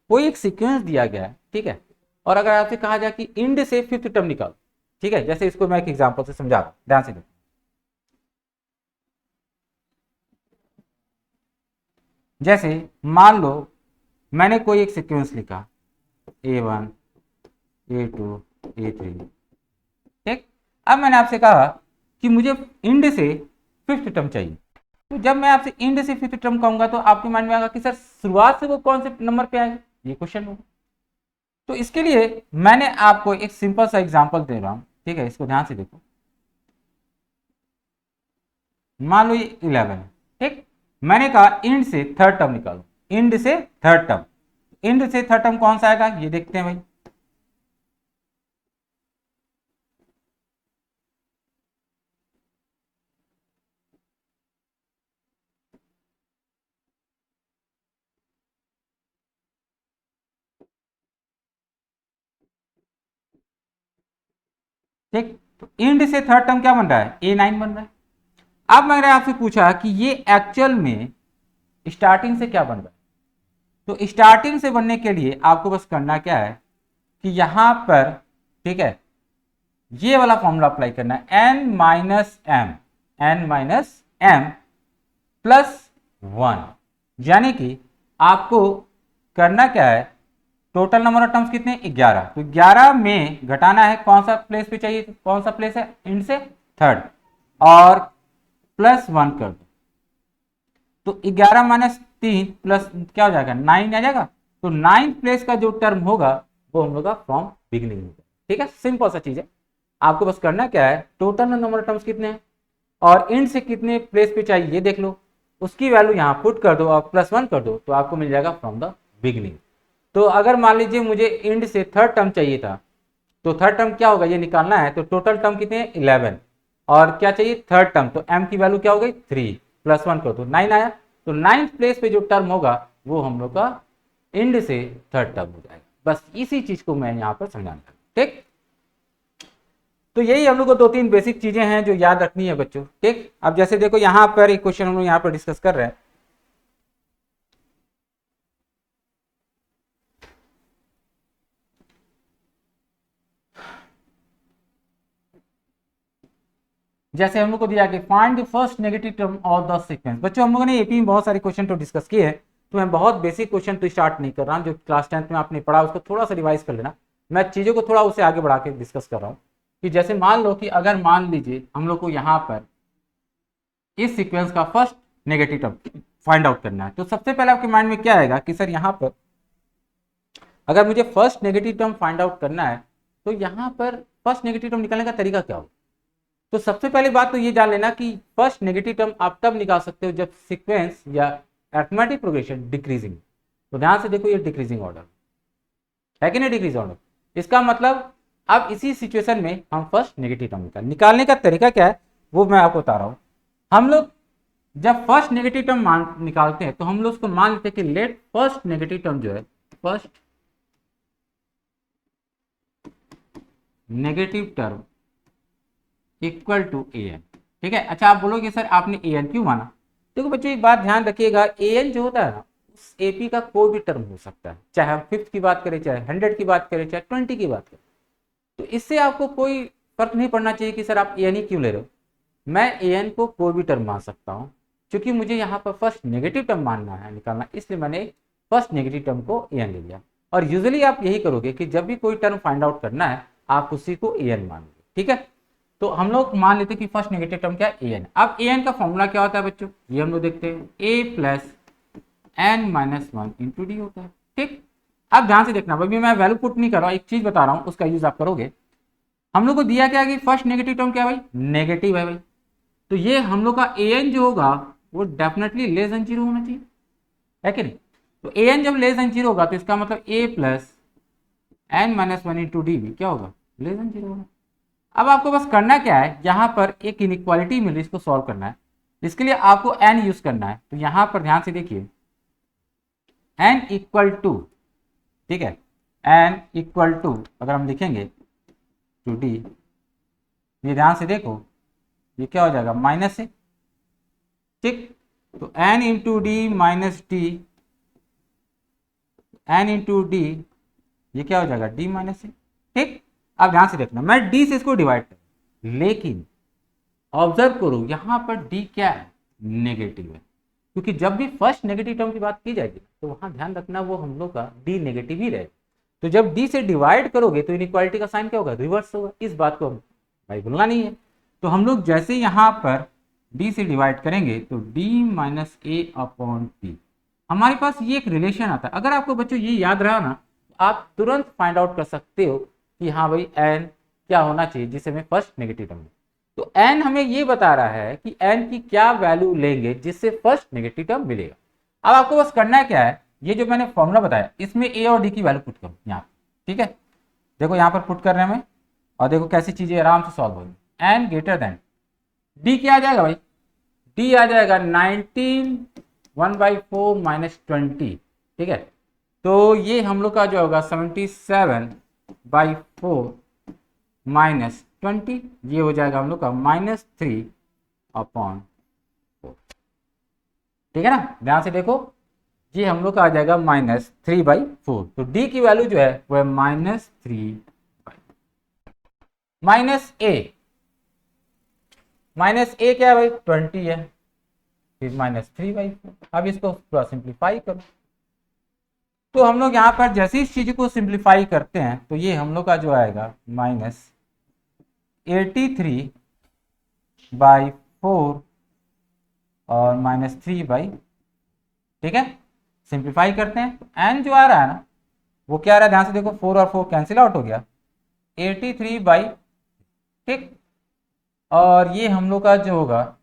कोई एक सीक्वेंस दिया गया है, ठीक है, और अगर आपसे कहा जाए कि इंड से फिफ्थ टर्म निकालो, ठीक है, जैसे इसको मैं एक एग्जांपल से समझा रहा हूं, ध्यान से देखो। जैसे मान लो मैंने कोई एक सीक्वेंस लिखा A1 A2 A3, ठीक। अब मैंने आपसे कहा कि मुझे इंड से फिफ्थ टर्म चाहिए। तो जब मैं आपसे इंड से फिफ्थ टर्म कहूंगा तो आपके माइंड में आएगा कि सर शुरुआत से वो कौन से नंबर पे आएगा, ये क्वेश्चन होगा। तो इसके लिए मैंने आपको एक सिंपल सा एग्जांपल दे रहा हूं, ठीक है, इसको ध्यान से देखो। मान लो ये 11 है, ठीक। मैंने कहा इंड से थर्ड टर्म निकालो, इंड से थर्ड टर्म। इंड से थर्ड टर्म कौन सा आएगा ये देखते हैं भाई। ठीक, तो इंड से थर्ड टर्म क्या बन रहा है, A9 बन रहा है। अब मैंने आपसे पूछा कि ये एक्चुअल में स्टार्टिंग से क्या बन रहा है। तो स्टार्टिंग से बनने के लिए आपको बस करना क्या है कि यहां पर, ठीक है, ये वाला फॉर्मूला अप्लाई करना है, n-m प्लस वन। यानी कि आपको करना क्या है, टोटल नंबर ऑफ टर्म्स कितने 11, तो 11 में घटाना है, कौन सा प्लेस पे चाहिए, कौन सा प्लेस है, इंड से थर्ड, और प्लस वन कर दो। तो 11 माइनस 3 प्लस क्या हो जाएगा 9 आ जाएगा। तो 9 प्लेस का जो टर्म होगा वो हम लोग का फ्रॉम बिगिनिंग होगा, ठीक है, सिंपल सा चीज है। आपको बस करना क्या है, टोटल नंबर ऑफ टर्म्स कितने हैं और इंड से कितने प्लेस पे चाहिए ये देख लो, उसकी वैल्यू यहाँ पुट कर दो और प्लस वन कर दो, तो आपको मिल जाएगा फ्रॉम द बिगिनिंग। तो अगर मान लीजिए मुझे इंड से थर्ड टर्म चाहिए था, तो थर्ड टर्म क्या होगा ये निकालना है, तो टोटल टर्म कितने हैं 11, और क्या चाहिए थर्ड टर्म, तो m की वैल्यू क्या हो गई 3, प्लस वन करो तो 9 आया। तो 9th प्लेस पे जो टर्म होगा वो हम लोग का इंड से थर्ड टर्म हो जाएगा। बस इसी चीज को मैं यहाँ पर समझाना, ठीक। तो यही हम लोग को दो तीन बेसिक चीजें हैं जो याद रखनी है बच्चों, ठीक। अब जैसे देखो यहाँ पर एक क्वेश्चन हम लोग यहाँ पर डिस्कस कर रहे हैं। जैसे हम लोग को दिया कि find the first negative term of the sequence. बच्चों हम लोगों ने एपी में बहुत सारे क्वेश्चन तो डिस्कस किए हैं, तो मैं बहुत बेसिक क्वेश्चन तो स्टार्ट नहीं कर रहा हूँ, जो क्लास 10th में आपने पढ़ा उसको थोड़ा सा रिवाइज कर लेना। मैं चीज़ों को थोड़ा उससे आगे बढ़ा के डिस्कस कर रहा हूँ कि जैसे मान लो कि अगर मान लीजिए हम लोग को यहाँ पर इस सीक्वेंस का first negative term find out करना है, तो सबसे पहले आपके माइंड में क्या आएगा कि सर यहाँ पर अगर मुझे first negative term find out करना है तो यहाँ पर फर्स्ट नेगेटिव टर्म निकालने का तरीका क्या होगा। तो सबसे पहली बात तो ये जान लेना कि फर्स्ट नेगेटिव टर्म आप तब निकाल सकते हो जब सीक्वेंस या अरिथमेटिक प्रोग्रेशन डिक्रीजिंग। तो ध्यान से देखो ये डिक्रीजिंग ऑर्डर है कि नहीं, डिक्रीज ऑर्डर। इसका मतलब अब इसी सिचुएशन में हम फर्स्ट नेगेटिव टर्म निकालने का तरीका क्या है वो मैं आपको बता रहा हूं। हम लोग जब फर्स्ट नेगेटिव टर्म निकालते हैं तो हम लोग उसको मान लेते हैं कि लेट फर्स्ट नेगेटिव टर्म जो है, first negative term equal to an, ठीक है। अच्छा आप बोलोगे सर आपने an क्यों माना। देखो बच्चों एक बात ध्यान रखिएगा, an जो होता है ना उस AP का कोई भी टर्म हो सकता है, चाहे हम 5th की बात करें, चाहे 100 की बात करें, चाहे 20 की बात करें। तो इससे आपको कोई फर्क नहीं पड़ना चाहिए कि सर आप an ही क्यों ले रहे हो। मैं an को कोई भी टर्म मान सकता हूँ, क्योंकि मुझे यहाँ पर फर्स्ट नेगेटिव टर्म मानना है, निकालना, इसलिए मैंने फर्स्ट नेगेटिव टर्म को an ले लिया। और यूजुअली आप यही करोगे कि जब भी कोई टर्म फाइंड आउट करना है आप उसी को an मानोगे, ठीक है। तो हम लोग मान लेते हैं कि फर्स्ट नेगेटिव टर्म क्या है an। अब an का फॉर्मूला क्या होता है बच्चों, ये हम लोग देखते हैं, a plus n minus one into D होता है, ठीक। अब ध्यान से देखना भाई, मैं वैल्यू पुट नहीं कर रहा हूँ, एक चीज बता रहा हूँ उसका यूज आप करोगे। हम लोग को दिया क्या कि फर्स्ट नेगेटिव टर्म क्या है भाई, नेगेटिव है भाई। तो ये हम लोग का an जो होगा वो डेफिनेटली लेस देन 0 होना चाहिए, है कि नहीं। तो an जब लेस देन 0 होगा तो इसका मतलब a plus n minus one into D भी क्या होगा, लेस देन 0 होगा। अब आपको बस करना क्या है, यहां पर एक इनइक्वालिटी मिल रही है, इसको सॉल्व करना है। इसके लिए आपको n यूज करना है। तो यहां पर ध्यान से देखिए n इक्वल टू, ठीक है, एन इक्वल टू, अगर हम लिखेंगे टू डी, ये ध्यान से देखो ये क्या हो जाएगा माइनस है, ठीक। तो n into d minus d, n into d, ये क्या हो जाएगा डी माइनस है, ठीक। अब ध्यान से देखना, मैं डी से इसको डिवाइड कर, लेकिन ऑब्जर्व करो यहां पर डी क्या है, नेगेटिव है, क्योंकि जब भी फर्स्ट नेगेटिव टर्म की बात की जाएगी तो वहां ध्यान रखना वो हम लोग का डी नेगेटिव ही रहे। तो जब डी से डिवाइड करोगे तो इनइक्वालिटी का साइन क्या होगा, रिवर्स होगा, इस बात को भाई भूलना नहीं है। तो हम लोग जैसे यहाँ पर डी से डिवाइड करेंगे तो डी माइनस ए अपॉन टी, हमारे पास ये एक रिलेशन आता है। अगर आपको बच्चों ये याद रहा ना, तो आप तुरंत फाइंड आउट कर सकते हो कि हाँ भाई एन क्या होना चाहिए जिससे हमें फर्स्ट नेगेटिव टर्म। तो एन हमें ये बता रहा है कि एन की क्या वैल्यू लेंगे जिससे फर्स्ट नेगेटिव टर्म मिलेगा। अब आपको बस करना है क्या है, ये जो मैंने फॉर्मूला बताया इसमें ए और डी की वैल्यू पुट करो यहाँ, ठीक है। देखो यहाँ पर पुट कर रहे हैं हमें, और देखो कैसी चीजें आराम से सॉल्व होगी। एन ग्रेटर देन डी क्या आ जाएगा भाई, डी आ जाएगा 19 1/4 माइनस 20, ठीक है। तो ये हम लोग का जो होगा 77/4 माइनस 20, ये हो जाएगा हम लोग का -3/4, ठीक है ना। ध्यान से देखो ये हम लोग का आ जाएगा -3/4। तो डी की वैल्यू जो है वो है -3 माइनस ए, माइनस ए क्या है भाई 20 है, फिर -3/4। अब इसको थोड़ा सिंप्लीफाई करो, तो हम लोग यहाँ पर जैसे इस चीज को सिंप्लीफाई करते हैं तो ये हम लोग का जो आएगा -83/4 और -3/, ठीक है। सिंप्लीफाई करते हैं, एन जो आ रहा है ना वो क्या आ रहा है, ध्यान से देखो 4 और 4 कैंसिल आउट हो गया, 83/, ठीक। और ये हम लोग का जो होगा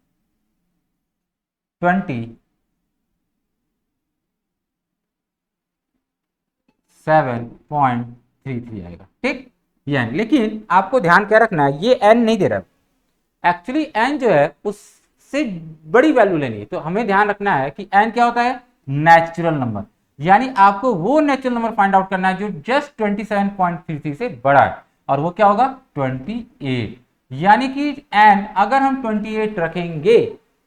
27.33 आएगा, ठीक। ये एन, लेकिन आपको ध्यान क्या रखना है, ये एन नहीं दे रहा, एक्चुअली एन जो है उससे बड़ी वैल्यू लेनी है। तो हमें ध्यान रखना है कि एन क्या होता है, नेचुरल नंबर, यानी आपको वो नेचुरल नंबर फाइंड आउट करना है जो जस्ट 27.33 से बड़ा है, और वो क्या होगा 28। यानी कि एन अगर हम 28 रखेंगे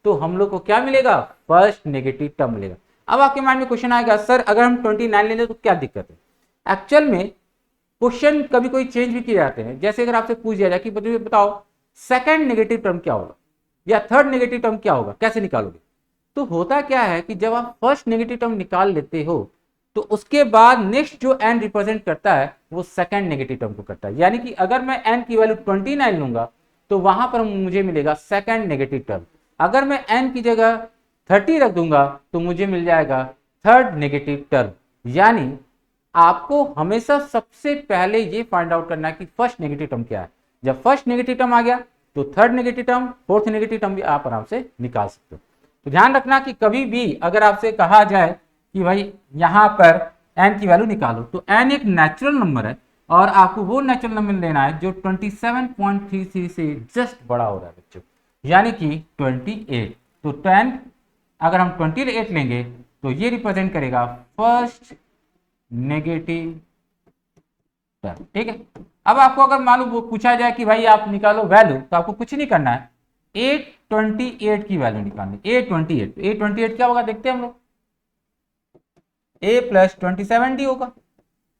तो हम लोग को क्या मिलेगा, फर्स्ट नेगेटिव टर्म मिलेगा। अब आपके माइंड में क्वेश्चन आएगा, सर अगर हम 29 ले लें तो क्या दिक्कत है। एक्चुअल में क्वेश्चन कभी कोई चेंज भी किए जाते हैं, जैसे अगर आपसे पूछ दिया जाए कि बताओ सेकंड नेगेटिव टर्म क्या होगा या थर्ड नेगेटिव टर्म क्या होगा, कैसे निकालोगे। तो होता क्या है कि जब आप फर्स्ट नेगेटिव टर्म निकाल लेते हो तो उसके बाद नेक्स्ट जो एन रिप्रेजेंट करता है वो सेकंड नेगेटिव टर्म को करता है। यानी कि अगर मैं एन की वैल्यू 29 लूंगा तो वहां पर मुझे मिलेगा सेकंड नेगेटिव टर्म। अगर मैं एन की जगह 30 रख दूंगा तो मुझे मिल जाएगा थर्ड नेगेटिव टर्म। यानी आपको हमेशा सबसे पहले ये फाइंड आउट करना है कि फर्स्ट नेगेटिव टर्म क्या है। जब फर्स्ट नेगेटिव टर्म आ गया तो third negative term, fourth negative term भी आप आराम से निकाल सकते हो। तो ध्यान रखना कि कभी भी अगर आपसे कहा जाए कि भाई यहाँ पर एन की वैल्यू निकालो, तो एन एक नेचुरल नंबर है और आपको वो नेचुरल नंबर लेना है जो 27.33 से जस्ट बड़ा हो रहा है बच्चों, यानी कि 28। तो 10 अगर हम 28 लेंगे तो ये रिप्रेजेंट करेगा फर्स्ट नेगेटिव टर्म, ठीक है। अब आपको अगर मालूम वो पूछा जाए कि भाई आप निकालो वैल्यू, तो आपको कुछ नहीं करना है, 828 की वैल्यू निकालनी। 828 क्या होगा देखते हैं हम लोग, a प्लस 27d होगा।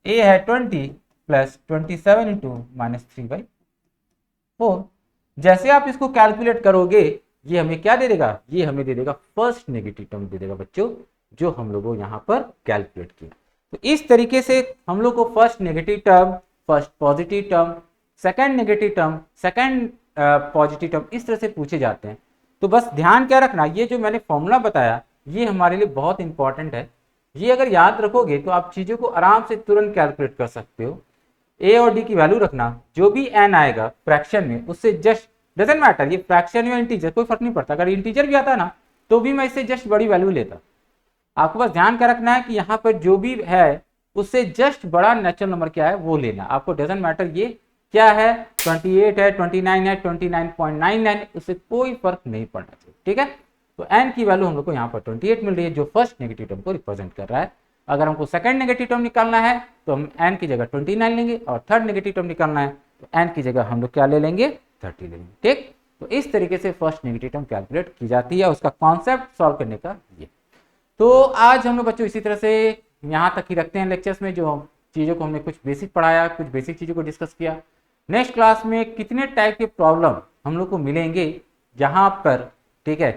a है 20 प्लस 27 इंटू -3/4। जैसे आप इसको कैलकुलेट करोगे ये हमें क्या दे देगा, ये हमें दे देगा फर्स्ट नेगेटिव टर्म दे देगा बच्चों, जो हम लोगों यहाँ पर कैलकुलेट किया। तो इस तरीके से हम लोग को first negative term, first positive term, second negative term, second positive term इस तरह से पूछे जाते हैं। तो बस ध्यान क्या रखना, ये जो मैंने फॉर्मूला बताया ये हमारे लिए बहुत इंपॉर्टेंट है। ये अगर याद रखोगे तो आप चीज़ों को आराम से तुरंत कैलकुलेट कर सकते हो। ए और डी की वैल्यू रखना, जो भी एन आएगा फ्रैक्शन में उससे जस्ट, डजेंट मैटर ये फ्रैक्शन या इंटीजर कोई फर्क नहीं पड़ता, अगर इंटीजर भी आता ना तो भी मैं इससे जस्ट बड़ी वैल्यू लेता। आपको बस ध्यान क्या रखना है कि यहाँ पर जो भी है उससे जस्ट बड़ा नेचुरल नंबर क्या है वो लेना। आपको डजेंट मैटर ये क्या है, 28 है, 29 है, 29.99, उससे कोई फर्क नहीं पड़ना चाहिए, ठीक है। तो एन की वैल्यू हम लोग को यहाँ पर 28 मिल रही है जो फर्स्ट नेगेटिव टर्म को रिप्रेजेंट कर रहा है। अगर हमको सेकंड नेगेटिव टर्म निकालना है तो हम n की जगह 29 लेंगे, और थर्ड नेगेटिव टर्म निकालना है तो n की जगह हम लोग क्या ले लेंगे, 30 ले लेंगे। ठीक, तो इस तरीके से फर्स्ट नेगेटिव टर्म कैलकुलेट की जाती है, उसका कॉन्सेप्ट सॉल्व करने का ये। तो आज हम लोग बच्चों इसी तरह से यहाँ तक ही रखते हैं लेक्चर्स में, जो चीज़ों को हमने कुछ बेसिक पढ़ाया, कुछ बेसिक चीज़ों को डिस्कस किया। नेक्स्ट क्लास में कितने टाइप के प्रॉब्लम हम लोग को मिलेंगे जहाँ पर, ठीक है,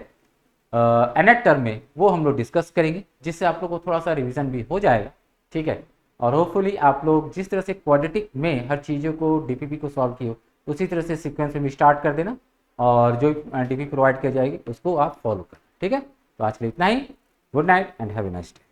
एनेट टर्म में, वो हम लोग डिस्कस करेंगे, जिससे आप लोग को थोड़ा सा रिवीजन भी हो जाएगा। ठीक है, और होपफुली आप लोग जिस तरह से क्वाड्रेटिक में हर चीज़ों को डीपीपी को सॉल्व किए उसी तरह से सीक्वेंस में भी स्टार्ट कर देना, और जो डीपीपी प्रोवाइड किया जाएगी उसको आप फॉलो करें। ठीक है, तो आज के लिए इतना ही। Good night and have a nice day.